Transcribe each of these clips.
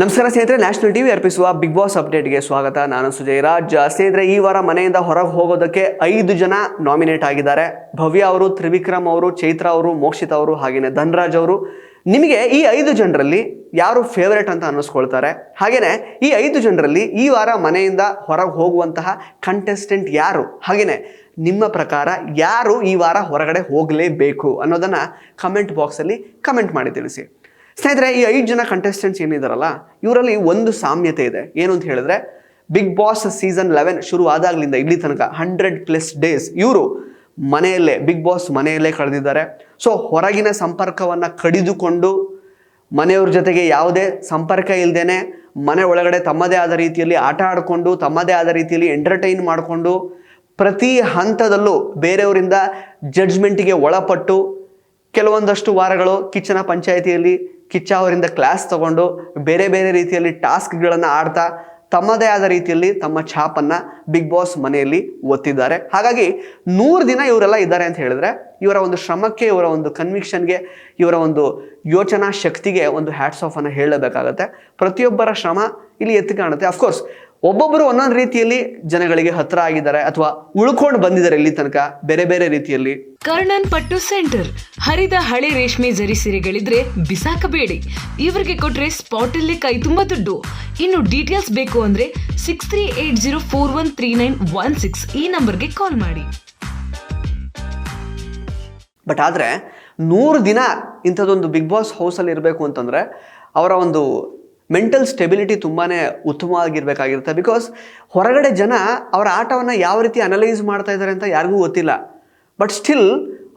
ನಮಸ್ಕಾರ ಸ್ನೇಹಿತರೆ, national TV ಅರ್ಪಿಸುವ ಬಿಗ್ ಬಾಸ್ ಅಪ್ಡೇಟ್ಗೆ ಸ್ವಾಗತ. ನಾನು ಸುಜಯ್ ರಾಜ್. ಸ್ನೇಹಿತರೆ, ಈ ವಾರ ಮನೆಯಿಂದ ಹೊರಗೆ ಹೋಗೋದಕ್ಕೆ 5 ಜನ ನಾಮಿನೇಟ್ ಆಗಿದ್ದಾರೆ. ಭವ್ಯ ಅವರು, ತ್ರಿವಿಕ್ರಮ್ ಅವರು, ಚೈತ್ರ ಅವರು, ಮೋಕ್ಷಿತಾ ಅವರು, ಹಾಗೆಯೇ ಧನ್ರಾಜ್ ಅವರು. ನಿಮಗೆ ಈ 5 ಜನರಲ್ಲಿ ಯಾರು ಫೇವರೇಟ್ ಅಂತ ಅನ್ನಿಸ್ಕೊಳ್ತಾರೆ? ಹಾಗೆಯೇ ಈ 5 ಜನರಲ್ಲಿ ಈ ವಾರ ಮನೆಯಿಂದ ಹೊರಗೆ ಹೋಗುವಂತಹ ಕಂಟೆಸ್ಟೆಂಟ್ ಯಾರು? ಹಾಗೆಯೇ ನಿಮ್ಮ ಪ್ರಕಾರ ಯಾರು ಈ ವಾರ ಹೊರಗಡೆ ಹೋಗಲೇಬೇಕು ಅನ್ನೋದನ್ನು ಕಮೆಂಟ್ ಬಾಕ್ಸಲ್ಲಿ ಕಮೆಂಟ್ ಮಾಡಿ ತಿಳಿಸಿ. ಸ್ನೇಹಿತರೆ, ಈ 5 ಜನ ಕಂಟೆಸ್ಟೆಂಟ್ಸ್ ಏನಿದಾರಲ್ಲ, ಇವರಲ್ಲಿ ಒಂದು ಸಾಮ್ಯತೆ ಇದೆ. ಏನು ಅಂತ ಹೇಳಿದ್ರೆ, ಬಿಗ್ ಬಾಸ್ ಸೀಸನ್ 11 ಶುರು ಆದಾಗಲಿಂದ ಇಲ್ಲಿ ತನಕ 100+ ಡೇಸ್ ಇವರು ಮನೆಯಲ್ಲೇ, ಬಿಗ್ ಬಾಸ್ ಮನೆಯಲ್ಲೇ ಕಳೆದಿದ್ದಾರೆ. ಸೊ ಹೊರಗಿನ ಸಂಪರ್ಕವನ್ನು ಕಡಿದುಕೊಂಡು, ಮನೆಯವ್ರ ಜೊತೆಗೆ ಯಾವುದೇ ಸಂಪರ್ಕ ಇಲ್ಲದೇನೆ ಮನೆ ಒಳಗಡೆ ತಮ್ಮದೇ ಆದ ರೀತಿಯಲ್ಲಿ ಆಟ ಆಡಿಕೊಂಡು, ತಮ್ಮದೇ ಆದ ರೀತಿಯಲ್ಲಿ ಎಂಟರ್ಟೈನ್ ಮಾಡಿಕೊಂಡು, ಪ್ರತಿ ಹಂತದಲ್ಲೂ ಬೇರೆಯವರಿಂದ ಜಡ್ಜ್ಮೆಂಟಿಗೆ ಒಳಪಟ್ಟು, ಕೆಲವೊಂದಷ್ಟು ವಾರಗಳು ಕಿಚ್ಚನ ಪಂಚಾಯಿತಿಯಲ್ಲಿ ಕಿಚ್ಚ ಅವರಿಂದ ಕ್ಲಾಸ್ ತಗೊಂಡು ಬೇರೆ ಬೇರೆ ರೀತಿಯಲ್ಲಿ ಟಾಸ್ಕ್ಗಳನ್ನು ಆಡ್ತಾ ತಮ್ಮದೇ ಆದ ರೀತಿಯಲ್ಲಿ ತಮ್ಮ ಛಾಪನ್ನು ಬಿಗ್ ಬಾಸ್ ಮನೆಯಲ್ಲಿ ಒತ್ತಿದ್ದಾರೆ. ಹಾಗಾಗಿ 100 ದಿನ ಇವರೆಲ್ಲ ಇದ್ದಾರೆ ಅಂತ ಹೇಳಿದ್ರೆ, ಇವರ ಒಂದು ಶ್ರಮಕ್ಕೆ, ಇವರ ಒಂದು ಕನ್ವಿಕ್ಷನ್ಗೆ, ಇವರ ಒಂದು ಯೋಚನಾ ಶಕ್ತಿಗೆ ಒಂದು ಹ್ಯಾಟ್ಸ್ ಆಫ್ ಅನ್ನು ಹೇಳಬೇಕಾಗತ್ತೆ. ಪ್ರತಿಯೊಬ್ಬರ ಶ್ರಮ ಇಲ್ಲಿ ಎತ್ತಿ ಕಾಣುತ್ತೆ. ಅಫ್ಕೋರ್ಸ್ ಒಬ್ಬೊಬ್ಬರು ಒಂದೊಂದು ರೀತಿಯಲ್ಲಿ ಜನಗಳಿಗೆ ಹತ್ರ ಆಗಿದ್ದಾರೆ ಅಥವಾ ಉಳ್ಕೊಂಡು ಬಂದಿದ್ದಾರೆ ಇಲ್ಲಿ ತನಕ ಬೇರೆ ಬೇರೆ ರೀತಿಯಲ್ಲಿ. ಕರ್ಣನ್ ಪಟ್ಟು ಸೆಂಟರ್ ಹರಿದ ಹಳೆ ರೇಷ್ಮೆ ಜರಿ ಸೀರೆಗಳಿದ್ರೆ ಬಿಸಾಕಬೇಡಿ. ಇವರಿಗೆ ಕೊಟ್ರೆ ಸ್ಪಾಟ್ ಅಲ್ಲೇ ಕೈ ತುಂಬ ದುಡ್ಡು. ಇನ್ನು ಡೀಟೇಲ್ಸ್ ಬೇಕು ಅಂದ್ರೆ 6380413916 ಈ ನಂಬರ್ಗೆ ಕಾಲ್ ಮಾಡಿ. ಬಟ್ ಆದರೆ 100 ದಿನ ಇಂಥದ್ದೊಂದು ಬಿಗ್ ಬಾಸ್ ಹೌಸಲ್ಲಿ ಇರಬೇಕು ಅಂತಂದರೆ ಅವರ ಒಂದು ಮೆಂಟಲ್ ಸ್ಟೆಬಿಲಿಟಿ ತುಂಬಾ ಉತ್ತಮವಾಗಿರಬೇಕಾಗಿರುತ್ತೆ. ಬಿಕಾಸ್ ಹೊರಗಡೆ ಜನ ಅವರ ಆಟವನ್ನು ಯಾವ ರೀತಿ ಅನಲೈಸ್ ಮಾಡ್ತಾ ಇದ್ದಾರೆ ಅಂತ ಯಾರಿಗೂ ಗೊತ್ತಿಲ್ಲ. ಬಟ್ ಸ್ಟಿಲ್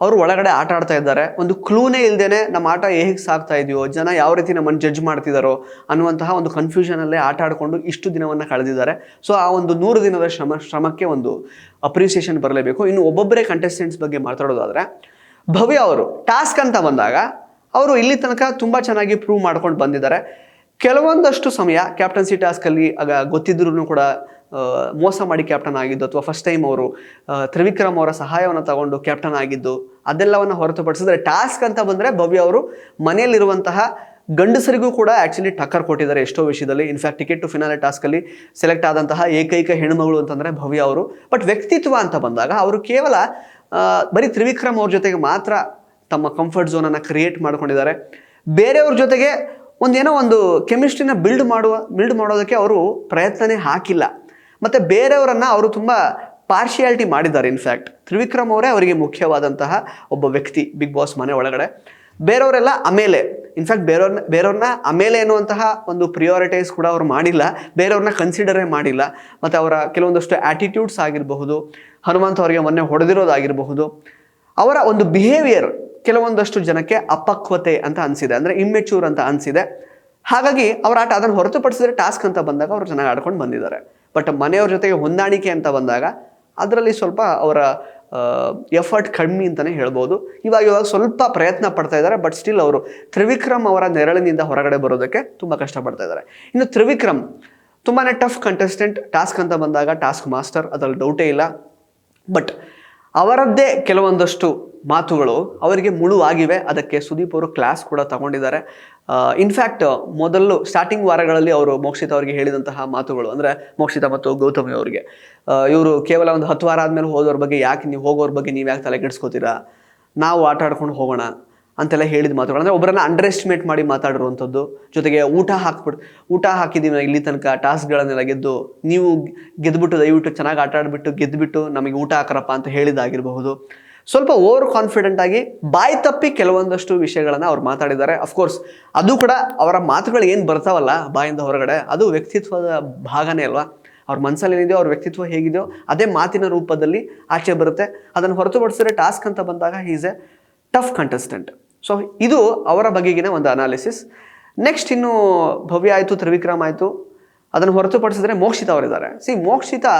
ಅವರು ಒಳಗಡೆ ಆಟ ಆಡ್ತಾ ಇದ್ದಾರೆ. ಒಂದು ಕ್ಲೂನೇ ಇಲ್ಲದೇನೆ ನಮ್ಮ ಆಟ ಹೇಗೆ ಸಾಗ್ತಾ ಇದೆಯೋ, ಜನ ಯಾವ ರೀತಿ ನಮ್ಮನ್ನು ಜಡ್ಜ್ ಮಾಡ್ತಿದ್ದಾರೋ ಅನ್ನುವಂತಹ ಒಂದು ಕನ್ಫ್ಯೂಷನಲ್ಲೇ ಆಟ ಆಡಿಕೊಂಡು ಇಷ್ಟು ದಿನವನ್ನು ಕಳೆದಿದ್ದಾರೆ. ಸೊ ಆ ಒಂದು 100 ದಿನದ ಶ್ರಮಕ್ಕೆ ಒಂದು ಅಪ್ರಿಸಿಯೇಷನ್ ಬರಲೇಬೇಕು. ಇನ್ನು ಒಬ್ಬೊಬ್ಬರೇ ಕಂಟೆಸ್ಟೆಂಟ್ಸ್ ಬಗ್ಗೆ ಮಾತಾಡೋದಾದರೆ, ಭವ್ಯ ಅವರು ಟಾಸ್ಕ್ ಅಂತ ಬಂದಾಗ ಅವರು ಇಲ್ಲಿ ತನಕ ತುಂಬ ಚೆನ್ನಾಗಿ ಪ್ರೂವ್ ಮಾಡ್ಕೊಂಡು ಬಂದಿದ್ದಾರೆ. ಕೆಲವೊಂದಷ್ಟು ಸಮಯ ಕ್ಯಾಪ್ಟನ್ಸಿ ಟಾಸ್ಕಲ್ಲಿ ಆಗ ಗೊತ್ತಿದ್ರೂ ಕೂಡ ಮೋಸ ಮಾಡಿ ಕ್ಯಾಪ್ಟನ್ ಆಗಿದ್ದು, ಅಥವಾ ಫಸ್ಟ್ ಟೈಮ್ ಅವರು ತ್ರಿವಿಕ್ರಮ್ ಅವರ ಸಹಾಯವನ್ನು ತಗೊಂಡು ಕ್ಯಾಪ್ಟನ್ ಆಗಿದ್ದು, ಅದೆಲ್ಲವನ್ನು ಹೊರತುಪಡಿಸಿದ್ರೆ ಟಾಸ್ಕ್ ಅಂತ ಬಂದರೆ ಭವ್ಯ ಅವರು ಮನೆಯಲ್ಲಿರುವಂತಹ ಗಂಡಸರಿಗೂ ಕೂಡ ಆ್ಯಕ್ಚುಲಿ ಟಕ್ಕರ್ ಕೊಟ್ಟಿದ್ದಾರೆ ಎಷ್ಟೋ ವಿಷಯದಲ್ಲಿ. ಇನ್ಫ್ಯಾಕ್ಟ್ ಟಿಕೆಟ್ ಟು ಫಿನಾಲೆ ಟಾಸ್ಕಲ್ಲಿ ಸೆಲೆಕ್ಟ್ ಆದಂತಹ ಏಕೈಕ ಹೆಣ್ಮಗಳು ಅಂತಂದರೆ ಭವ್ಯ ಅವರು. ಬಟ್ ವ್ಯಕ್ತಿತ್ವ ಅಂತ ಬಂದಾಗ ಅವರು ಕೇವಲ ಬರೀ ತ್ರಿವಿಕ್ರಮ್ ಅವ್ರ ಜೊತೆಗೆ ಮಾತ್ರ ತಮ್ಮ ಕಂಫರ್ಟ್ ಝೋನನ್ನು ಕ್ರಿಯೇಟ್ ಮಾಡ್ಕೊಂಡಿದ್ದಾರೆ. ಬೇರೆಯವ್ರ ಜೊತೆಗೆ ಒಂದೇನೋ ಒಂದು ಕೆಮಿಸ್ಟ್ರಿನ ಬಿಲ್ಡ್ ಮಾಡೋದಕ್ಕೆ ಅವರು ಪ್ರಯತ್ನನೇ ಹಾಕಿಲ್ಲ. ಮತ್ತು ಬೇರೆಯವರನ್ನು ಅವರು ತುಂಬ ಪಾರ್ಶಿಯಾಲಿಟಿ ಮಾಡಿದ್ದಾರೆ. ಇನ್ಫ್ಯಾಕ್ಟ್ ತ್ರಿವಿಕ್ರಮ್ ಅವರೇ ಅವರಿಗೆ ಮುಖ್ಯವಾದಂತಹ ಒಬ್ಬ ವ್ಯಕ್ತಿ ಬಿಗ್ ಬಾಸ್ ಮನೆ ಒಳಗಡೆ. ಬೇರೆಯವರೆಲ್ಲ ಆಮೇಲೆ, ಇನ್ಫ್ಯಾಕ್ಟ್ ಬೇರೆಯವ್ರನ್ನ ಆಮೇಲೆ ಎನ್ನುವಂತಹ ಒಂದು ಪ್ರಿಯಾರಿಟೈಸ್ ಕೂಡ ಅವರು ಮಾಡಿಲ್ಲ, ಬೇರೆಯವ್ರನ್ನ ಕನ್ಸಿಡರೇ ಮಾಡಿಲ್ಲ. ಮತ್ತು ಅವರ ಕೆಲವೊಂದಷ್ಟು ಆ್ಯಟಿಟ್ಯೂಡ್ಸ್ ಆಗಿರಬಹುದು, ಹನುಮಂತ್ ಅವರಿಗೆ ಮೊನ್ನೆ ಹೊಡೆದಿರೋದಾಗಿರಬಹುದು, ಅವರ ಒಂದು ಬಿಹೇವಿಯರ್ ಕೆಲವೊಂದಷ್ಟು ಜನಕ್ಕೆ ಅಪಕ್ವತೆ ಅಂತ ಅನಿಸಿದೆ, ಅಂದರೆ ಇಮ್ಮೆಚ್ಯೂರ್ ಅಂತ ಅನಿಸಿದೆ. ಹಾಗಾಗಿ ಅವರ ಆಟ ಅದನ್ನು ಹೊರತುಪಡಿಸಿದ್ರೆ ಟಾಸ್ಕ್ ಅಂತ ಬಂದಾಗ ಅವರು ಚೆನ್ನಾಗಿ ಆಡ್ಕೊಂಡು ಬಂದಿದ್ದಾರೆ. ಬಟ್ ಮನೆಯವ್ರ ಜೊತೆಗೆ ಹೊಂದಾಣಿಕೆ ಅಂತ ಬಂದಾಗ ಅದರಲ್ಲಿ ಸ್ವಲ್ಪ ಅವರ ಎಫರ್ಟ್ ಕಡಿಮೆ ಅಂತಲೇ ಹೇಳ್ಬೋದು. ಇವಾಗ ಸ್ವಲ್ಪ ಪ್ರಯತ್ನ ಪಡ್ತಾ ಇದ್ದಾರೆ. ಬಟ್ ಸ್ಟಿಲ್ ಅವರು ತ್ರಿವಿಕ್ರಮ್ ಅವರ ನೆರಳಿನಿಂದ ಹೊರಗಡೆ ಬರೋದಕ್ಕೆ ತುಂಬ ಕಷ್ಟಪಡ್ತಾ ಇದ್ದಾರೆ. ಇನ್ನು ತ್ರಿವಿಕ್ರಮ್ ತುಂಬಾ ಟಫ್ ಕಂಟೆಸ್ಟೆಂಟ್. ಟಾಸ್ಕ್ ಅಂತ ಬಂದಾಗ ಟಾಸ್ಕ್ ಮಾಸ್ಟರ್, ಅದರಲ್ಲಿ ಡೌಟೇ ಇಲ್ಲ. ಬಟ್ ಅವರದ್ದೇ ಕೆಲವೊಂದಷ್ಟು ಮಾತುಗಳು ಅವರಿಗೆ ಮುಳುವಾಗಿವೆ. ಅದಕ್ಕೆ ಸುದೀಪ್ ಅವರು ಕ್ಲಾಸ್ ಕೂಡ ತಗೊಂಡಿದ್ದಾರೆ. ಇನ್ಫ್ಯಾಕ್ಟ್ ಮೊದಲು ಸ್ಟಾರ್ಟಿಂಗ್ ವಾರಗಳಲ್ಲಿ ಅವರು ಮೋಕ್ಷಿತಾ ಅವರಿಗೆ ಹೇಳಿದಂತಹ ಮಾತುಗಳು, ಅಂದರೆ ಮೋಕ್ಷಿತಾ ಮತ್ತು ಗೌತಮಿ ಅವರಿಗೆ, ಇವರು ಕೇವಲ ಒಂದು 10 ವಾರ ಆದಮೇಲೆ ಹೋಗೋರ ಬಗ್ಗೆ ಯಾಕೆ ನೀವು ಯಾಕೆ ತಲೆ ಕೆಡಿಸ್ಕೋತೀರಾ, ನಾವು ಆಟ ಆಡ್ಕೊಂಡು ಹೋಗೋಣ ಅಂತೆಲ್ಲ ಹೇಳಿದ ಮಾತುಗಳು. ಅಂದರೆ ಒಬ್ಬರನ್ನ ಅಂಡರ್ ಎಸ್ಟಿಮೇಟ್ ಮಾಡಿ ಮಾತಾಡಿರುವಂಥದ್ದು. ಜೊತೆಗೆ ಊಟ ಹಾಕಿದ್ದೀವಿ ಇಲ್ಲಿ ತನಕ ಟಾಸ್ಕ್ಗಳನ್ನೆಲ್ಲ ಗೆದ್ದು, ನೀವು ಗೆದ್ದುಬಿಟ್ಟು ದಯವಿಟ್ಟು ಚೆನ್ನಾಗಿ ಆಟ ಆಡಿಬಿಟ್ಟು ಗೆದ್ದುಬಿಟ್ಟು ನಮಗೆ ಊಟ ಹಾಕರಪ್ಪ ಅಂತ ಹೇಳಿದಾಗಿರಬಹುದು. ಸ್ವಲ್ಪ ಓವರ್ ಕಾನ್ಫಿಡೆಂಟ್ ಆಗಿ ಬಾಯಿ ತಪ್ಪಿ ಕೆಲವೊಂದಷ್ಟು ವಿಷಯಗಳನ್ನು ಅವ್ರು ಮಾತಾಡಿದ್ದಾರೆ. ಅಫ್ಕೋರ್ಸ್ ಅದು ಕೂಡ ಅವರ ಮಾತುಗಳು ಏನು ಬರ್ತಾವಲ್ಲ ಬಾಯಿಂದ ಹೊರಗಡೆ, ಅದು ವ್ಯಕ್ತಿತ್ವದ ಭಾಗನೇ ಅಲ್ವಾ. ಅವ್ರ ಮನಸ್ಸಲ್ಲಿ ಏನಿದೆಯೋ, ಅವ್ರ ವ್ಯಕ್ತಿತ್ವ ಹೇಗಿದೆಯೋ ಅದೇ ಮಾತಿನ ರೂಪದಲ್ಲಿ ಆಚೆ ಬರುತ್ತೆ. ಅದನ್ನು ಹೊರತುಪಡಿಸಿದ್ರೆ ಟಾಸ್ಕ್ ಅಂತ ಬಂದಾಗ is A tough contestant. So ಇದು ಅವರ ಬಗೆಗಿನ ಒಂದು ಅನಾಲಿಸಿಸ್. ನೆಕ್ಸ್ಟ್ ಇನ್ನು ಭವ್ಯ ಆಯಿತು, ತ್ರಿವಿಕ್ರಮ್ ಆಯಿತು. ಅದನ್ನು ಹೊರತುಪಡಿಸಿದ್ರೆ ಮೋಕ್ಷಿತಾ ಅವರಿದ್ದಾರೆ. ಮೋಕ್ಷಿತಾ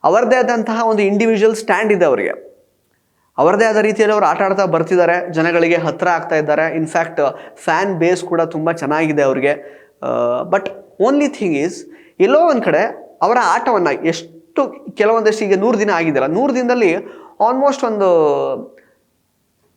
ಅವರದೇ ಆದಂತಹ ಒಂದು ಇಂಡಿವಿಜುವಲ್ ಸ್ಟ್ಯಾಂಡ್ ಇದೆ ಅವರಿಗೆ. ಅವರದೇ ಆದ ರೀತಿಯಲ್ಲಿ ಅವರು ಆಟ ಆಡ್ತಾ ಬರ್ತಿದ್ದಾರೆ, ಜನಗಳಿಗೆ ಹತ್ತಿರ ಆಗ್ತಾ ಇದ್ದಾರೆ. ಇನ್ಫ್ಯಾಕ್ಟ್ ಫ್ಯಾನ್ ಬೇಸ್ ಕೂಡ ತುಂಬ ಚೆನ್ನಾಗಿದೆ ಅವರಿಗೆ. ಬಟ್ ಓನ್ಲಿ ಥಿಂಗ್ ಈಸ್, ಎಲ್ಲೋ ಒಂದು ಕಡೆ ಅವರ ಆಟವನ್ನು ಕೆಲವೊಂದಷ್ಟು ಈಗ 100 ದಿನ ಆಗಿದೆಯಲ್ಲ, 100 ದಿನದಲ್ಲಿ ಆಲ್ಮೋಸ್ಟ್ ಒಂದು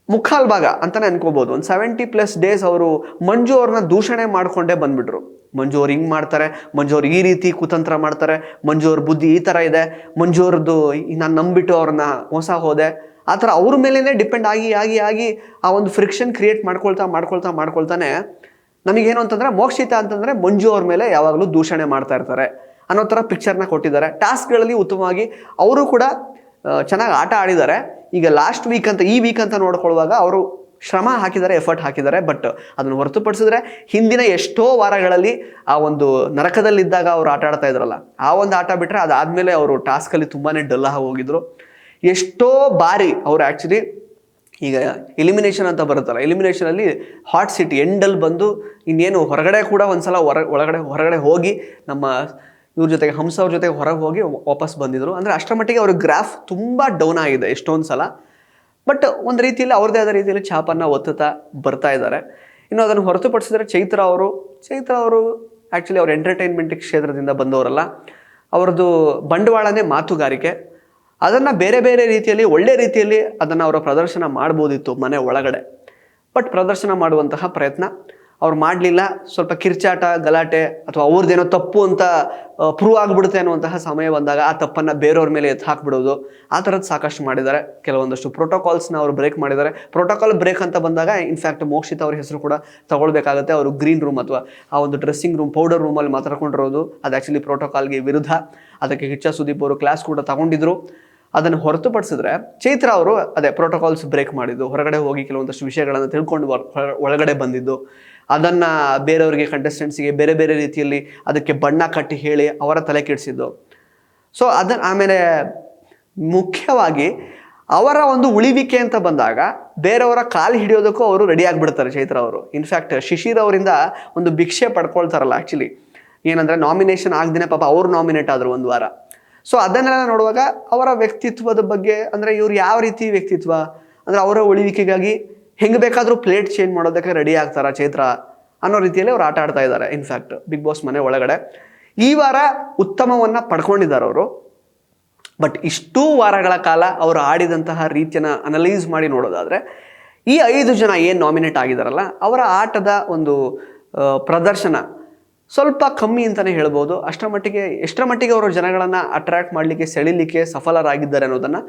ಮುಕ್ಕಾಲು ಭಾಗ ಅಂತಲೇ ಅನ್ಕೋಬೋದು. ಒಂದು 70+ ಡೇಸ್ ಅವರು ಮಂಜು ಅವ್ರನ್ನ ದೂಷಣೆ ಮಾಡಿಕೊಂಡೇ ಬಂದ್ಬಿಟ್ರು. ಮಂಜು ಅವ್ರು ಹಿಂಗೆ ಮಾಡ್ತಾರೆ, ಮಂಜು ಅವ್ರು ಈ ರೀತಿ ಕುತಂತ್ರ ಮಾಡ್ತಾರೆ, ಮಂಜು ಅವ್ರ ಬುದ್ಧಿ ಈ ಥರ ಇದೆ, ಮಂಜು ಅವ್ರದ್ದು ನಾನು ನಂಬಿಟ್ಟು ಅವ್ರನ್ನ ಮೋಸ ಹೋದೆ, ಆ ಥರ ಅವ್ರ ಮೇಲೇ ಡಿಪೆಂಡ್ ಆಗಿ ಆಗಿ ಆಗಿ ಆ ಒಂದು ಫ್ರಿಕ್ಷನ್ ಕ್ರಿಯೇಟ್ ಮಾಡ್ಕೊಳ್ತಾನೆ ನಮಗೇನು ಅಂತಂದರೆ ಮೋಕ್ಷಿತ ಅಂತಂದರೆ ಮಂಜು ಅವ್ರ ಮೇಲೆ ಯಾವಾಗಲೂ ದೂಷಣೆ ಮಾಡ್ತಾ ಇರ್ತಾರೆ ಅನ್ನೋ ಥರ ಪಿಕ್ಚರ್ನ ಕೊಟ್ಟಿದ್ದಾರೆ. ಟಾಸ್ಕ್ಗಳಲ್ಲಿ ಉತ್ತಮವಾಗಿ ಅವರು ಕೂಡ ಚೆನ್ನಾಗಿ ಆಟ ಆಡಿದ್ದಾರೆ. ಈಗ ಲಾಸ್ಟ್ ವೀಕ್ ಅಂತ ಈ ವೀಕ್ ಅಂತ ನೋಡ್ಕೊಳ್ಳುವಾಗ ಅವರು ಶ್ರಮ ಹಾಕಿದ್ದಾರೆ, ಎಫರ್ಟ್ ಹಾಕಿದ್ದಾರೆ. ಬಟ್ ಅದನ್ನು ಹೊರತುಪಡಿಸಿದ್ರೆ ಹಿಂದಿನ ಎಷ್ಟೋ ವಾರಗಳಲ್ಲಿ ಆ ಒಂದು ನರಕದಲ್ಲಿದ್ದಾಗ ಅವರು ಆಟ ಆಡ್ತಾ ಇದ್ರಲ್ಲ, ಆ ಒಂದು ಆಟ ಬಿಟ್ಟರೆ ಅದಾದಮೇಲೆ ಅವರು ಟಾಸ್ಕಲ್ಲಿ ತುಂಬಾ ಡಲ್ ಆಗಿ ಹೋಗಿದ್ರು. ಎಷ್ಟೋ ಬಾರಿ ಅವರು ಆ್ಯಕ್ಚುಲಿ ಈಗ ಎಲಿಮಿನೇಷನ್ ಅಂತ ಬರುತ್ತಲ್ಲ, ಎಲಿಮಿನೇಷನಲ್ಲಿ ಹಾಟ್ ಸಿಟಿ ಎಂಡಲ್ಲಿ ಬಂದು ಇನ್ನೇನು ಹೊರಗಡೆ ಕೂಡ ಒಂದ್ಸಲ ಹೊರಗಡೆ ಹೋಗಿ ನಮ್ಮ ಇವ್ರ ಜೊತೆಗೆ ಹಂಸ ಅವ್ರ ಜೊತೆಗೆ ಹೊರಗೆ ಹೋಗಿ ವಾಪಸ್ ಬಂದಿದ್ರು. ಅಂದರೆ ಅಷ್ಟರ ಮಟ್ಟಿಗೆ ಅವ್ರ ಗ್ರಾಫ್ ತುಂಬ ಡೌನ್ ಆಗಿದೆ ಎಷ್ಟೊಂದು ಸಲ. ಬಟ್ ಒಂದು ರೀತಿಯಲ್ಲಿ ಅವ್ರದ್ದೇ ಆದ ರೀತಿಯಲ್ಲಿ ಛಾಪನ್ನು ಒತ್ತುತ್ತಾ ಬರ್ತಾ ಇದ್ದಾರೆ. ಇನ್ನು ಅದನ್ನು ಹೊರತುಪಡಿಸಿದ್ರೆ ಚೈತ್ರ ಅವರು ಆ್ಯಕ್ಚುಲಿ ಅವ್ರ ಎಂಟರ್ಟೈನ್ಮೆಂಟ್ ಕ್ಷೇತ್ರದಿಂದ ಬಂದವರಲ್ಲ, ಅವ್ರದ್ದು ಬಂಡವಾಳನೇ ಮಾತುಗಾರಿಕೆ. ಅದನ್ನು ಬೇರೆ ಬೇರೆ ರೀತಿಯಲ್ಲಿ ಒಳ್ಳೆ ರೀತಿಯಲ್ಲಿ ಅದನ್ನು ಅವರ ಪ್ರದರ್ಶನ ಮಾಡ್ಬೋದಿತ್ತು ಮನೆ ಒಳಗಡೆ. ಬಟ್ ಪ್ರದರ್ಶನ ಮಾಡುವಂತಹ ಪ್ರಯತ್ನ ಅವ್ರು ಮಾಡಲಿಲ್ಲ. ಸ್ವಲ್ಪ ಕಿರ್ಚಾಟ ಗಲಾಟೆ ಅಥವಾ ಅವ್ರದ್ದೇನೋ ತಪ್ಪು ಅಂತ ಪ್ರೂವ್ ಆಗಿಬಿಡುತ್ತೆ ಅನ್ನುವಂತಹ ಸಮಯ ಬಂದಾಗ ಆ ತಪ್ಪನ್ನು ಬೇರೆಯವ್ರ ಮೇಲೆ ಎತ್ತು ಹಾಕ್ಬಿಡೋದು, ಆ ಥರದ್ದು ಸಾಕಷ್ಟು ಮಾಡಿದ್ದಾರೆ. ಕೆಲವೊಂದಷ್ಟು ಪ್ರೋಟೋಕಾಲ್ಸ್ನ ಅವರು ಬ್ರೇಕ್ ಮಾಡಿದ್ದಾರೆ. ಪ್ರೋಟೋಕಾಲ್ ಬ್ರೇಕ್ ಅಂತ ಬಂದಾಗ ಇನ್ಫ್ಯಾಕ್ಟ್ ಮೋಕ್ಷಿತ ಅವ್ರ ಹೆಸರು ಕೂಡ ತಗೊಳ್ಬೇಕಾಗುತ್ತೆ. ಅವರು ಗ್ರೀನ್ ರೂಮ್ ಅಥವಾ ಆ ಒಂದು ಡ್ರೆಸ್ಸಿಂಗ್ ರೂಮ್ ಪೌಡರ್ ರೂಮಲ್ಲಿ ಮಾತಾಡ್ಕೊಂಡಿರೋದು ಅದು ಆ್ಯಕ್ಚುಲಿ ಪ್ರೋಟೋಕಾಲ್ಗೆ ವಿರುದ್ಧ. ಅದಕ್ಕೆ ಕಿಚ್ಚ ಸುದೀಪ್ ಅವರು ಕ್ಲಾಸ್ ಕೂಡ ತಗೊಂಡಿದ್ರು. ಅದನ್ನು ಹೊರತುಪಡಿಸಿದ್ರೆ ಚೈತ್ರ ಅವರು ಅದೇ ಪ್ರೋಟೋಕಾಲ್ಸ್ ಬ್ರೇಕ್ ಮಾಡಿದ್ದು, ಹೊರಗಡೆ ಹೋಗಿ ಕೆಲವೊಂದಷ್ಟು ವಿಷಯಗಳನ್ನು ತಿಳ್ಕೊಂಡು ಒಳಗಡೆ ಬಂದಿದ್ದು, ಅದನ್ನು ಬೇರೆಯವರಿಗೆ ಕಂಟೆಸ್ಟೆಂಟ್ಸಿಗೆ ಬೇರೆ ಬೇರೆ ರೀತಿಯಲ್ಲಿ ಅದಕ್ಕೆ ಬಣ್ಣ ಕಟ್ಟಿ ಹೇಳಿ ಅವರ ತಲೆ ಕೆಡಿಸಿದ್ದು. ಸೊ ಆಮೇಲೆ ಮುಖ್ಯವಾಗಿ ಅವರ ಒಂದು ಉಳಿವಿಕೆ ಅಂತ ಬಂದಾಗ ಬೇರೆಯವರ ಕಾಲು ಹಿಡಿಯೋದಕ್ಕೂ ಅವರು ರೆಡಿ ಆಗಿಬಿಡ್ತಾರೆ ಚೈತ್ರ ಅವರು. ಇನ್ಫ್ಯಾಕ್ಟ್ ಶಿಶಿರ್ ಅವರಿಂದ ಒಂದು ಭಿಕ್ಷೆ ಪಡ್ಕೊಳ್ತಾರಲ್ಲ ಆ್ಯಕ್ಚುಲಿ, ಏನಂದರೆ ನಾಮಿನೇಷನ್ ಆಗದೇನೆ ಪಾಪ ಅವರು ನಾಮಿನೇಟ್ ಆದರು ಒಂದು ವಾರ. ಸೊ ಅದನ್ನೆಲ್ಲ ನೋಡುವಾಗ ಅವರ ವ್ಯಕ್ತಿತ್ವದ ಬಗ್ಗೆ, ಅಂದರೆ ಇವ್ರು ಯಾವ ರೀತಿ ವ್ಯಕ್ತಿತ್ವ, ಅಂದರೆ ಅವರ ಉಳಿವಿಕೆಗಾಗಿ ಹೆಂಗೆ ಬೇಕಾದರೂ ಪ್ಲೇಟ್ ಚೇಂಜ್ ಮಾಡೋದಕ್ಕೆ ರೆಡಿ ಆಗ್ತಾರ ಚೈತ್ರ ಅನ್ನೋ ರೀತಿಯಲ್ಲಿ ಅವ್ರು ಆಟ ಆಡ್ತಾ ಇದ್ದಾರೆ. ಇನ್ಫ್ಯಾಕ್ಟ್ ಬಿಗ್ ಬಾಸ್ ಮನೆ ಒಳಗಡೆ ಈ ವಾರ ಉತ್ತಮವನ್ನು ಪಡ್ಕೊಂಡಿದ್ದಾರೆ ಅವರು. ಬಟ್ ಇಷ್ಟೂ ವಾರಗಳ ಕಾಲ ಅವರು ಆಡಿದಂತಹ ರೀತಿಯನ್ನು ಅನಲೈಸ್ ಮಾಡಿ ನೋಡೋದಾದರೆ ಈ 5 ಜನ ಏನು ನಾಮಿನೇಟ್ ಆಗಿದ್ದಾರಲ್ಲ ಅವರ ಆಟದ ಒಂದು ಪ್ರದರ್ಶನ ಸ್ವಲ್ಪ ಕಮ್ಮಿ ಅಂತಲೇ ಹೇಳ್ಬೋದು. ಎಷ್ಟರ ಮಟ್ಟಿಗೆ ಅವರು ಜನಗಳನ್ನು ಅಟ್ರ್ಯಾಕ್ಟ್ ಮಾಡಲಿಕ್ಕೆ ಸೆಳೀಲಿಕ್ಕೆ ಸಫಲರಾಗಿದ್ದಾರೆ ಅನ್ನೋದನ್ನು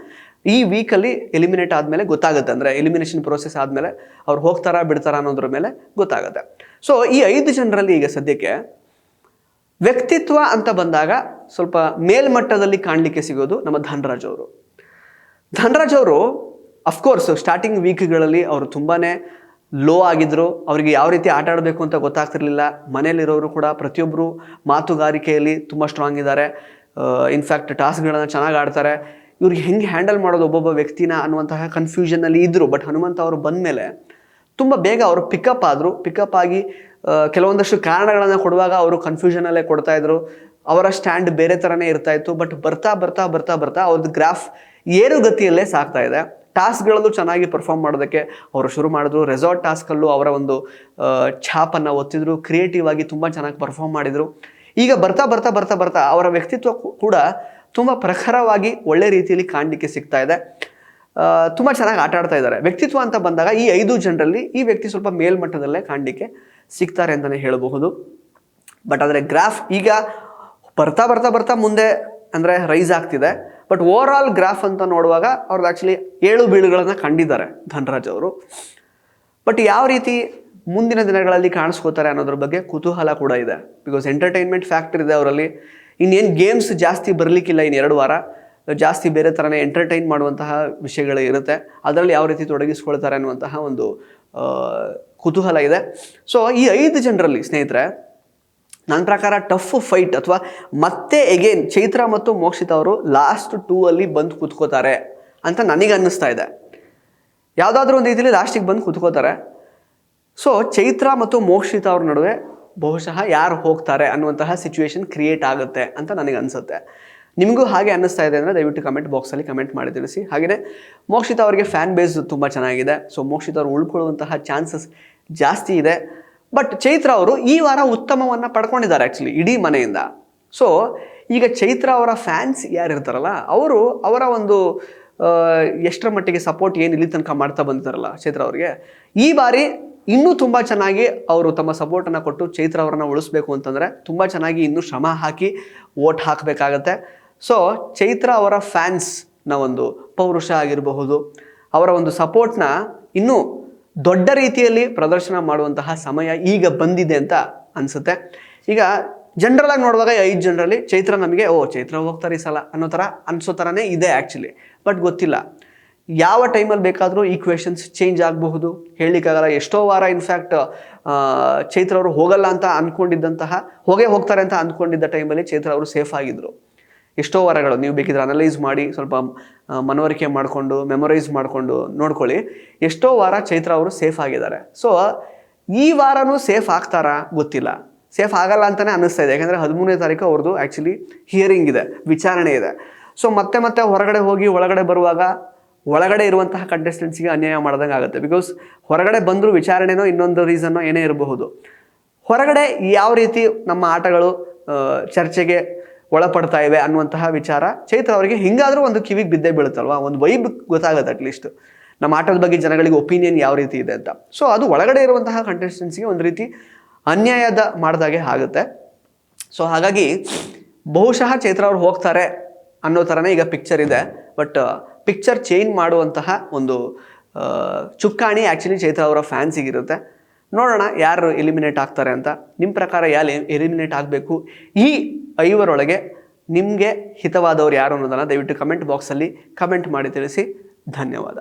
ಈ ವೀಕಲ್ಲಿ ಎಲಿಮಿನೇಟ್ ಆದಮೇಲೆ ಗೊತ್ತಾಗುತ್ತೆ. ಅಂದರೆ ಎಲಿಮಿನೇಷನ್ ಪ್ರೋಸೆಸ್ ಆದಮೇಲೆ ಅವ್ರು ಹೋಗ್ತಾರಾ ಬಿಡ್ತಾರಾ ಅನ್ನೋದ್ರ ಮೇಲೆ ಗೊತ್ತಾಗುತ್ತೆ. ಸೊ ಈ 5 ಜನರಲ್ಲಿ ಈಗ ಸದ್ಯಕ್ಕೆ ವ್ಯಕ್ತಿತ್ವ ಅಂತ ಬಂದಾಗ ಸ್ವಲ್ಪ ಮೇಲ್ಮಟ್ಟದಲ್ಲಿ ಕಾಣಲಿಕ್ಕೆ ಸಿಗೋದು ನಮ್ಮ ಧನರಾಜ್ ಅವರು. ಧನರಾಜ್ ಅವರು ಅಫ್ಕೋರ್ಸ್ ಸ್ಟಾರ್ಟಿಂಗ್ ವೀಕ್ಗಳಲ್ಲಿ ಅವರು ತುಂಬಾ ಲೋ ಆಗಿದ್ರು. ಅವರಿಗೆ ಯಾವ ರೀತಿ ಆಟ ಆಡಬೇಕು ಅಂತ ಗೊತ್ತಾಗ್ತಿರ್ಲಿಲ್ಲ. ಮನೇಲಿರೋರು ಕೂಡ ಪ್ರತಿಯೊಬ್ಬರು ಮಾತುಗಾರಿಕೆಯಲ್ಲಿ ತುಂಬ ಸ್ಟ್ರಾಂಗ್ ಇದ್ದಾರೆ. ಇನ್ಫ್ಯಾಕ್ಟ್ ಟಾಸ್ಕ್ಗಳನ್ನು ಚೆನ್ನಾಗಿ ಆಡ್ತಾರೆ. ಇವ್ರಿಗೆ ಹೆಂಗೆ ಹ್ಯಾಂಡಲ್ ಮಾಡೋದು ಒಬ್ಬೊಬ್ಬ ವ್ಯಕ್ತಿನ ಅನ್ನುವಂತಹ ಕನ್ಫ್ಯೂಷನ್ನಲ್ಲಿ ಇದ್ದರು. ಬಟ್ ಹನುಮಂತ ಅವರು ಬಂದ ಮೇಲೆ ತುಂಬ ಬೇಗ ಅವರು ಪಿಕಪ್ ಆಗಿ ಕೆಲವೊಂದಷ್ಟು ಕಾರಣಗಳನ್ನು ಕೊಡುವಾಗ ಅವರು ಕನ್ಫ್ಯೂಷನಲ್ಲೇ ಕೊಡ್ತಾಯಿದ್ರು. ಅವರ ಸ್ಟ್ಯಾಂಡ್ ಬೇರೆ ಥರನೇ ಇರ್ತಾಯಿತ್ತು. ಬಟ್ ಬರ್ತಾ ಬರ್ತಾ ಬರ್ತಾ ಬರ್ತಾ ಅವ್ರದ್ದು ಗ್ರಾಫ್ ಏರುಗತಿಯಲ್ಲೇ ಸಾಗ್ತಾ ಇದೆ. ಟಾಸ್ಕ್ಗಳಲ್ಲೂ ಚೆನ್ನಾಗಿ ಪರ್ಫಾರ್ಮ್ ಮಾಡೋದಕ್ಕೆ ಅವರು ಶುರು ಮಾಡಿದ್ರು. ರೆಸಾರ್ಟ್ ಟಾಸ್ಕಲ್ಲೂ ಅವರ ಒಂದು ಛಾಪನ್ನು ಒತ್ತಿದ್ರು. ಕ್ರಿಯೇಟಿವ್ ಆಗಿ ತುಂಬ ಚೆನ್ನಾಗಿ ಪರ್ಫಾರ್ಮ್ ಮಾಡಿದರು. ಈಗ ಬರ್ತಾ ಬರ್ತಾ ಬರ್ತಾ ಬರ್ತಾ ಅವರ ವ್ಯಕ್ತಿತ್ವ ಕೂಡ ತುಂಬ ಪ್ರಖರವಾಗಿ ಒಳ್ಳೆ ರೀತಿಯಲ್ಲಿ ಕಾಣಲಿಕ್ಕೆ ಸಿಗ್ತಾ ಇದೆ. ತುಂಬ ಚೆನ್ನಾಗಿ ಆಟ ಆಡ್ತಾ ಇದ್ದಾರೆ. ವ್ಯಕ್ತಿತ್ವ ಅಂತ ಬಂದಾಗ ಈ 5 ಜನರಲ್ಲಿ ಈ ವ್ಯಕ್ತಿ ಸ್ವಲ್ಪ ಮೇಲ್ಮಟ್ಟದಲ್ಲೇ ಕಾಣಲಿಕ್ಕೆ ಸಿಗ್ತಾರೆ ಅಂತಲೇ ಹೇಳಬಹುದು. ಬಟ್ ಆದರೆ ಗ್ರಾಫ್ ಈಗ ಬರ್ತಾ ಬರ್ತಾ ಬರ್ತಾ ಮುಂದೆ ಅಂದರೆ ರೈಸ್ ಆಗ್ತಿದೆ. ಬಟ್ ಓವರ್ ಆಲ್ ಗ್ರಾಫ್ ಅಂತ ನೋಡುವಾಗ ಅವ್ರದ್ದು ಆ್ಯಕ್ಚುಲಿ 7 ಬೀಳುಗಳನ್ನು ಕಂಡಿದ್ದಾರೆ ಧನರಾಜ್ ಅವರು. ಬಟ್ ಯಾವ ರೀತಿ ಮುಂದಿನ ದಿನಗಳಲ್ಲಿ ಕಾಣಿಸ್ಕೋತಾರೆ ಅನ್ನೋದ್ರ ಬಗ್ಗೆ ಕುತೂಹಲ ಕೂಡ ಇದೆ. ಬಿಕಾಸ್ ಎಂಟರ್ಟೈನ್ಮೆಂಟ್ ಫ್ಯಾಕ್ಟರ್ ಇದೆ ಅವರಲ್ಲಿ. ಇನ್ನೇನು ಗೇಮ್ಸ್ ಜಾಸ್ತಿ ಬರಲಿಕ್ಕಿಲ್ಲ. ಇನ್ನು 2 ವಾರ ಜಾಸ್ತಿ ಬೇರೆ ಥರನೇ ಎಂಟರ್ಟೈನ್ ಮಾಡುವಂತಹ ವಿಷಯಗಳು ಇರುತ್ತೆ. ಅದರಲ್ಲಿ ಯಾವ ರೀತಿ ತೊಡಗಿಸ್ಕೊಳ್ತಾರೆ ಅನ್ನುವಂತಹ ಒಂದು ಕುತೂಹಲ ಇದೆ. ಸೊ ಈ 5 ಜನರಲ್ಲಿ ಸ್ನೇಹಿತರೆ ನನ್ನ ಪ್ರಕಾರ ಟಫ್ ಫೈಟ್ ಅಥವಾ ಮತ್ತೆ ಎಗೇನ್ ಚೈತ್ರ ಮತ್ತು ಮೋಕ್ಷಿತ ಅವರು ಲಾಸ್ಟ್ 2 ಅಲ್ಲಿ ಬಂದು ಕೂತ್ಕೋತಾರೆ ಅಂತ ನನಗೆ ಅನ್ನಿಸ್ತಾ ಇದೆ. ಯಾವುದಾದ್ರೂ ಒಂದು ರೀತಿಯಲ್ಲಿ ಲಾಸ್ಟಿಗೆ ಬಂದು ಕೂತ್ಕೋತಾರೆ. ಸೊ ಚೈತ್ರ ಮತ್ತು ಮೋಕ್ಷಿತ ಅವ್ರ ನಡುವೆ ಬಹುಶಃ ಯಾರು ಹೋಗ್ತಾರೆ ಅನ್ನುವಂತಹ ಸಿಚುವೇಶನ್ ಕ್ರಿಯೇಟ್ ಆಗುತ್ತೆ ಅಂತ ನನಗೆ ಅನಿಸುತ್ತೆ. ನಿಮಗೂ ಹಾಗೆ ಅನ್ನಿಸ್ತಾ ಇದೆ ಅಂದರೆ ದಯವಿಟ್ಟು ಕಮೆಂಟ್ ಬಾಕ್ಸಲ್ಲಿ ಕಮೆಂಟ್ ಮಾಡಿ ತಿಳಿಸಿ. ಹಾಗೆಯೇ ಮೋಕ್ಷಿತ ಅವರಿಗೆ ಫ್ಯಾನ್ ಬೇಸ್ ತುಂಬ ಚೆನ್ನಾಗಿದೆ. ಸೊ ಮೋಕ್ಷಿತ ಅವರು ಉಳ್ಕೊಳ್ಳುವಂತಹ ಚಾನ್ಸಸ್ ಜಾಸ್ತಿ ಇದೆ. ಬಟ್ ಚೈತ್ರ ಅವರು ಈ ವಾರ ಉತ್ತಮವನ್ನು ಪಡ್ಕೊಂಡಿದ್ದಾರೆ ಆ್ಯಕ್ಚುಲಿ ಇಡೀ ಮನೆಯಿಂದ. ಸೊ ಈಗ ಚೈತ್ರ ಅವರ ಫ್ಯಾನ್ಸ್ ಯಾರಿರ್ತಾರಲ್ಲ ಅವರು ಅವರ ಒಂದು ಎಷ್ಟರ ಮಟ್ಟಿಗೆ ಸಪೋರ್ಟ್ ಏನು ಇಲ್ಲಿ ತನಕ ಮಾಡ್ತಾ ಬಂದಿದ್ದಾರಲ್ಲ ಚೈತ್ರ ಅವರಿಗೆ, ಈ ಬಾರಿ ಇನ್ನೂ ತುಂಬ ಚೆನ್ನಾಗಿ ಅವರು ತಮ್ಮ ಸಪೋರ್ಟನ್ನು ಕೊಟ್ಟು ಚೈತ್ರ ಅವರನ್ನು ಉಳಿಸ್ಬೇಕು ಅಂತಂದರೆ ತುಂಬ ಚೆನ್ನಾಗಿ ಇನ್ನೂ ಶ್ರಮ ಹಾಕಿ ವೋಟ್ ಹಾಕಬೇಕಾಗತ್ತೆ. ಸೊ ಚೈತ್ರ ಅವರ ಫ್ಯಾನ್ಸ್ನ ಒಂದು ಪೌರುಷ ಆಗಿರಬಹುದು, ಅವರ ಒಂದು ಸಪೋರ್ಟ್ನ ಇನ್ನೂ ದೊಡ್ಡ ರೀತಿಯಲ್ಲಿ ಪ್ರದರ್ಶನ ಮಾಡುವಂತಹ ಸಮಯ ಈಗ ಬಂದಿದೆ ಅಂತ ಅನಿಸುತ್ತೆ. ಈಗ ಜನರಲ್ ಆಗಿ ನೋಡುವಾಗ 5 ಜನರಲ್ಲಿ ಚೈತ್ರ ನಮಗೆ ಚೈತ್ರ ಹೋಗ್ತಾರೆ ಈ ಸಲ ಅನ್ನೋ ಥರ ಅನಿಸೋ ಥರನೇ ಇದೆ ಆ್ಯಕ್ಚುಲಿ. ಬಟ್ ಗೊತ್ತಿಲ್ಲ, ಯಾವ ಟೈಮಲ್ಲಿ ಬೇಕಾದರೂ ಈ ಕ್ವೆಶನ್ಸ್ ಚೇಂಜ್ ಆಗಬಹುದು, ಹೇಳಲಿಕ್ಕಾಗಲ್ಲ. ಎಷ್ಟೋ ವಾರ ಇನ್ಫ್ಯಾಕ್ಟ್ ಚೈತ್ರ ಅವರು ಹೋಗಲ್ಲ ಅಂತ ಅಂದ್ಕೊಂಡಿದ್ದಂತಹ ಹೋಗ್ತಾರೆ ಅಂತ ಅಂದ್ಕೊಂಡಿದ್ದ ಟೈಮಲ್ಲಿ ಚೈತ್ರ ಅವರು ಸೇಫ್ ಆಗಿದ್ದರು. ಎಷ್ಟೋ ವಾರಗಳು ನೀವು ಬೇಕಿದ್ರೆ ಅನಲೈಸ್ ಮಾಡಿ ಸ್ವಲ್ಪ ಮನವರಿಕೆ ಮಾಡಿಕೊಂಡು ಮೆಮೊರೈಸ್ ಮಾಡಿಕೊಂಡು ನೋಡ್ಕೊಳ್ಳಿ. ಎಷ್ಟೋ ವಾರ ಚೈತ್ರ ಅವರು ಸೇಫ್ ಆಗಿದ್ದಾರೆ. ಸೊ ಈ ವಾರನೂ ಸೇಫ್ ಆಗ್ತಾರಾ ಗೊತ್ತಿಲ್ಲ, ಸೇಫ್ ಆಗಲ್ಲ ಅಂತಲೇ ಅನ್ನಿಸ್ತಾ ಇದೆ. ಯಾಕಂದರೆ 13ನೇ ತಾರೀಕು ಅವ್ರದ್ದು ಆ್ಯಕ್ಚುಲಿ ಹಿಯರಿಂಗ್ ಇದೆ, ವಿಚಾರಣೆ ಇದೆ. ಸೊ ಮತ್ತೆ ಹೊರಗಡೆ ಹೋಗಿ ಒಳಗಡೆ ಬರುವಾಗ ಒಳಗಡೆ ಇರುವಂತಹ ಕಂಟೆಸ್ಟೆಂಟ್ಸಿಗೆ ಅನ್ಯಾಯ ಮಾಡ್ದಂಗೆ ಆಗುತ್ತೆ. ಬಿಕಾಸ್ ಹೊರಗಡೆ ಬಂದರೂ ವಿಚಾರಣೆನೋ ಇನ್ನೊಂದು ರೀಸನ್ನೋ ಏನೇ ಇರಬಹುದು. ಹೊರಗಡೆ ಯಾವ ರೀತಿ ನಮ್ಮ ಆಟಗಳು ಚರ್ಚೆಗೆ ಒಳಪಡ್ತಾ ಇವೆ ಅನ್ನುವಂತಹ ವಿಚಾರ ಚೈತ್ರ ಅವರಿಗೆ ಹಿಂಗಾದರೂ ಒಂದು ಕಿವಿಗೆ ಬಿದ್ದೇ ಬೀಳುತ್ತಲ್ವ, ಒಂದು ವೈಬ್ ಗೊತ್ತಾಗುತ್ತೆ ಅಟ್ಲೀಸ್ಟ್ ನಮ್ಮ ಆಟದ ಬಗ್ಗೆ ಜನಗಳಿಗೆ ಒಪಿನಿಯನ್ ಯಾವ ರೀತಿ ಇದೆ ಅಂತ. ಸೊ ಅದು ಒಳಗಡೆ ಇರುವಂತಹ ಕಂಟೆಸ್ಟೆಂಟ್ಸ್ಗೆ ಒಂದು ರೀತಿ ಅನ್ಯಾಯದ ಮಾಡಿದಾಗೆ ಆಗುತ್ತೆ. ಸೊ ಹಾಗಾಗಿ ಬಹುಶಃ ಚೈತ್ರ ಅವ್ರು ಹೋಗ್ತಾರೆ ಅನ್ನೋ ಥರನೇ ಈಗ ಪಿಕ್ಚರ್ ಇದೆ. ಬಟ್ ಪಿಕ್ಚರ್ ಚೇಂಜ್ ಮಾಡುವಂತಹ ಒಂದು ಚುಕ್ಕಾಣಿ ಆ್ಯಕ್ಚುಲಿ ಚೈತ್ರ ಅವರ ಫ್ಯಾನ್ಸಿಗಿರುತ್ತೆ. ನೋಡೋಣ ಯಾರು ಎಲಿಮಿನೇಟ್ ಆಗ್ತಾರೆ ಅಂತ. ನಿಮ್ಮ ಪ್ರಕಾರ ಯಾರು ಎಲಿಮಿನೇಟ್ ಆಗಬೇಕು, ಈ 5 ನಿಮಗೆ ಹಿತವಾದವರು ಯಾರು ಅನ್ನೋದನ್ನು ದಯವಿಟ್ಟು ಕಮೆಂಟ್ ಬಾಕ್ಸಲ್ಲಿ ಕಮೆಂಟ್ ಮಾಡಿ ತಿಳಿಸಿ. ಧನ್ಯವಾದ.